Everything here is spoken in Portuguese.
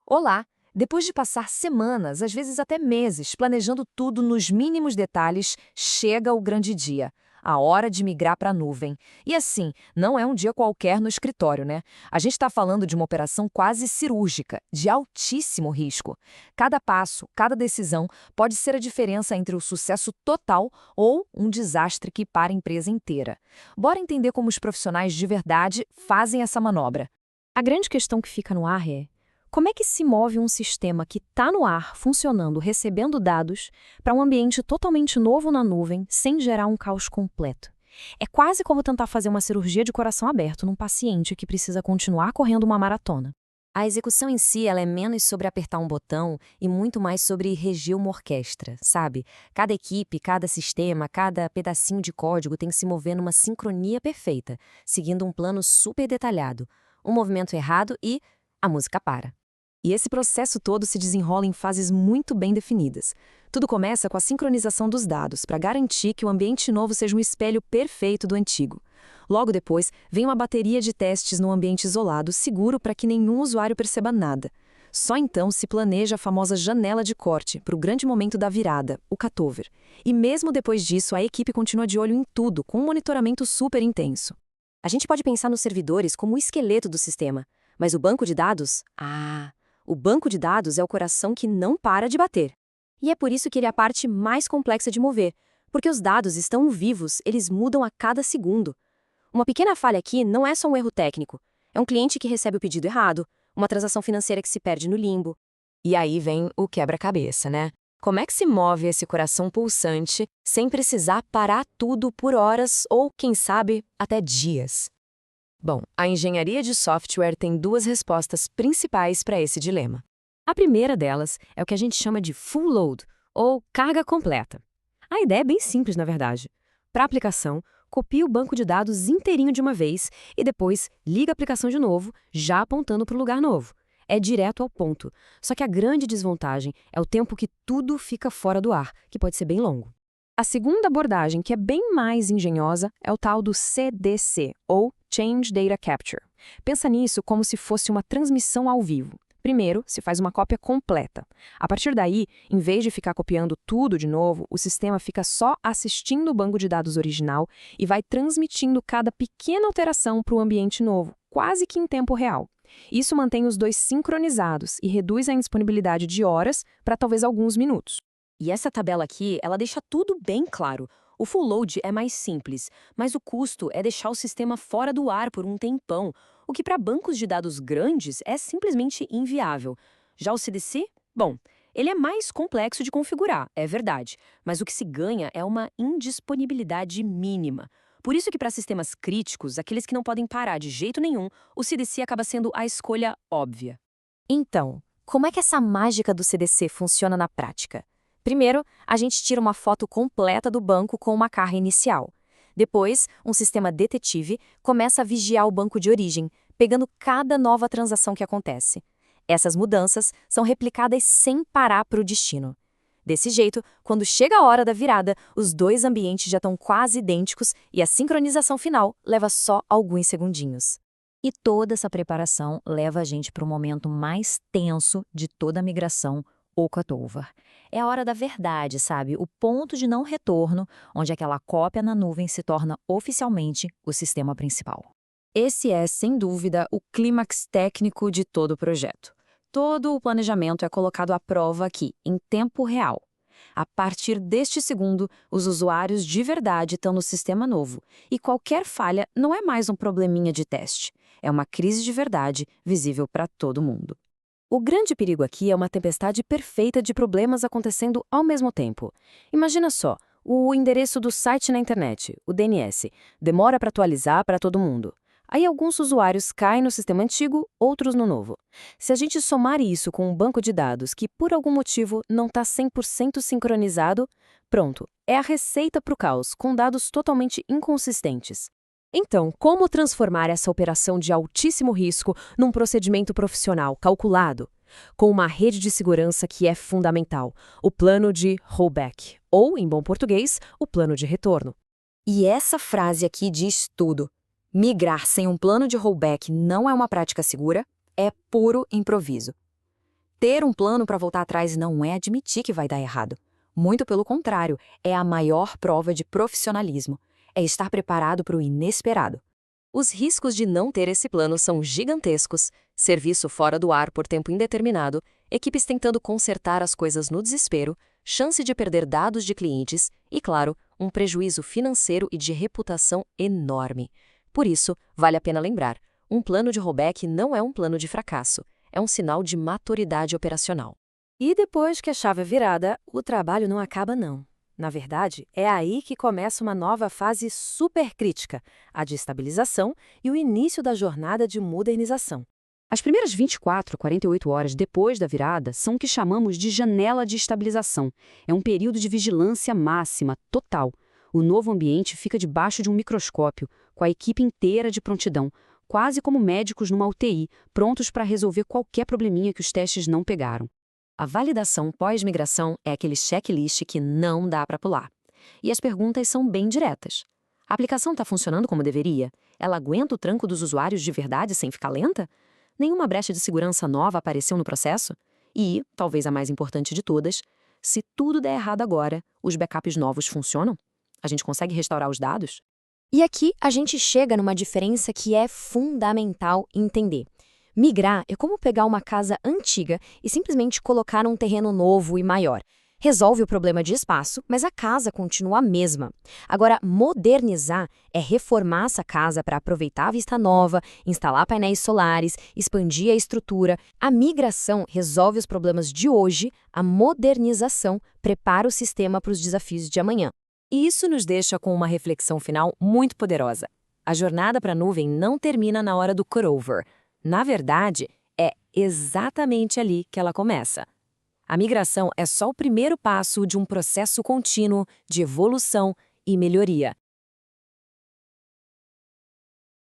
Olá! Depois de passar semanas, às vezes até meses, planejando tudo nos mínimos detalhes, chega o grande dia, a hora de migrar para a nuvem. E assim, não é um dia qualquer no escritório, né? A gente está falando de uma operação quase cirúrgica, de altíssimo risco. Cada passo, cada decisão pode ser a diferença entre o sucesso total ou um desastre que para a empresa inteira. Bora entender como os profissionais de verdade fazem essa manobra. A grande questão que fica no ar é: como é que se move um sistema que está no ar, funcionando, recebendo dados, para um ambiente totalmente novo na nuvem, sem gerar um caos completo? É quase como tentar fazer uma cirurgia de coração aberto num paciente que precisa continuar correndo uma maratona. A execução em si, ela é menos sobre apertar um botão e muito mais sobre reger uma orquestra, sabe? Cada equipe, cada sistema, cada pedacinho de código tem que se mover numa sincronia perfeita, seguindo um plano super detalhado. Um movimento errado e a música para. E esse processo todo se desenrola em fases muito bem definidas. Tudo começa com a sincronização dos dados, para garantir que o ambiente novo seja um espelho perfeito do antigo. Logo depois, vem uma bateria de testes num ambiente isolado, seguro para que nenhum usuário perceba nada. Só então se planeja a famosa janela de corte, para o grande momento da virada, o cutover. E mesmo depois disso, a equipe continua de olho em tudo, com um monitoramento super intenso. A gente pode pensar nos servidores como o esqueleto do sistema, mas o banco de dados? O banco de dados é o coração que não para de bater. E é por isso que ele é a parte mais complexa de mover, porque os dados estão vivos, eles mudam a cada segundo. Uma pequena falha aqui não é só um erro técnico, é um cliente que recebe o pedido errado, uma transação financeira que se perde no limbo. E aí vem o quebra-cabeça, né? Como é que se move esse coração pulsante sem precisar parar tudo por horas ou, quem sabe, até dias? Bom, a engenharia de software tem duas respostas principais para esse dilema. A primeira delas é o que a gente chama de full load, ou carga completa. A ideia é bem simples, na verdade. Para a aplicação, copia o banco de dados inteirinho de uma vez e depois liga a aplicação de novo, já apontando para o lugar novo. É direto ao ponto. Só que a grande desvantagem é o tempo que tudo fica fora do ar, que pode ser bem longo. A segunda abordagem, que é bem mais engenhosa, é o tal do CDC, ou Change Data Capture. Pensa nisso como se fosse uma transmissão ao vivo. Primeiro, se faz uma cópia completa. A partir daí, em vez de ficar copiando tudo de novo, o sistema fica só assistindo o banco de dados original e vai transmitindo cada pequena alteração para o ambiente novo, quase que em tempo real. Isso mantém os dois sincronizados e reduz a indisponibilidade de horas para talvez alguns minutos. E essa tabela aqui, ela deixa tudo bem claro. O full load é mais simples, mas o custo é deixar o sistema fora do ar por um tempão, o que para bancos de dados grandes é simplesmente inviável. Já o CDC? Bom, ele é mais complexo de configurar, é verdade, mas o que se ganha é uma indisponibilidade mínima. Por isso que para sistemas críticos, aqueles que não podem parar de jeito nenhum, o CDC acaba sendo a escolha óbvia. Então, como é que essa mágica do CDC funciona na prática? Primeiro, a gente tira uma foto completa do banco com uma carga inicial. Depois, um sistema detetive começa a vigiar o banco de origem, pegando cada nova transação que acontece. Essas mudanças são replicadas sem parar para o destino. Desse jeito, quando chega a hora da virada, os dois ambientes já estão quase idênticos e a sincronização final leva só alguns segundinhos. E toda essa preparação leva a gente para o momento mais tenso de toda a migração, o cutover. É a hora da verdade, sabe? O ponto de não retorno, onde aquela cópia na nuvem se torna oficialmente o sistema principal. Esse é, sem dúvida, o clímax técnico de todo o projeto. Todo o planejamento é colocado à prova aqui, em tempo real. A partir deste segundo, os usuários de verdade estão no sistema novo, e qualquer falha não é mais um probleminha de teste. É uma crise de verdade, visível para todo mundo. O grande perigo aqui é uma tempestade perfeita de problemas acontecendo ao mesmo tempo. Imagina só, o endereço do site na internet, o DNS, demora para atualizar para todo mundo. Aí alguns usuários caem no sistema antigo, outros no novo. Se a gente somar isso com um banco de dados que por algum motivo não está 100% sincronizado, pronto, é a receita para o caos, com dados totalmente inconsistentes. Então, como transformar essa operação de altíssimo risco num procedimento profissional calculado? Com uma rede de segurança que é fundamental, o plano de rollback, ou, em bom português, o plano de retorno. E essa frase aqui diz tudo. Migrar sem um plano de rollback não é uma prática segura, é puro improviso. Ter um plano para voltar atrás não é admitir que vai dar errado. Muito pelo contrário, é a maior prova de profissionalismo. É estar preparado para o inesperado. Os riscos de não ter esse plano são gigantescos: serviço fora do ar por tempo indeterminado, equipes tentando consertar as coisas no desespero, chance de perder dados de clientes e, claro, um prejuízo financeiro e de reputação enorme. Por isso, vale a pena lembrar, um plano de rollback não é um plano de fracasso, é um sinal de maturidade operacional. E depois que a chave é virada, o trabalho não acaba não. Na verdade, é aí que começa uma nova fase super crítica, a de estabilização e o início da jornada de modernização. As primeiras 24 a 48 horas depois da virada são o que chamamos de janela de estabilização. É um período de vigilância máxima, total. O novo ambiente fica debaixo de um microscópio, com a equipe inteira de prontidão, quase como médicos numa UTI, prontos para resolver qualquer probleminha que os testes não pegaram. A validação pós-migração é aquele checklist que não dá para pular. E as perguntas são bem diretas. A aplicação está funcionando como deveria? Ela aguenta o tranco dos usuários de verdade sem ficar lenta? Nenhuma brecha de segurança nova apareceu no processo? E, talvez a mais importante de todas, se tudo der errado agora, os backups novos funcionam? A gente consegue restaurar os dados? E aqui a gente chega numa diferença que é fundamental entender. Migrar é como pegar uma casa antiga e simplesmente colocar num terreno novo e maior. Resolve o problema de espaço, mas a casa continua a mesma. Agora, modernizar é reformar essa casa para aproveitar a vista nova, instalar painéis solares, expandir a estrutura. A migração resolve os problemas de hoje, a modernização prepara o sistema para os desafios de amanhã. E isso nos deixa com uma reflexão final muito poderosa. A jornada para a nuvem não termina na hora do cutover. Na verdade, é exatamente ali que ela começa. A migração é só o primeiro passo de um processo contínuo de evolução e melhoria.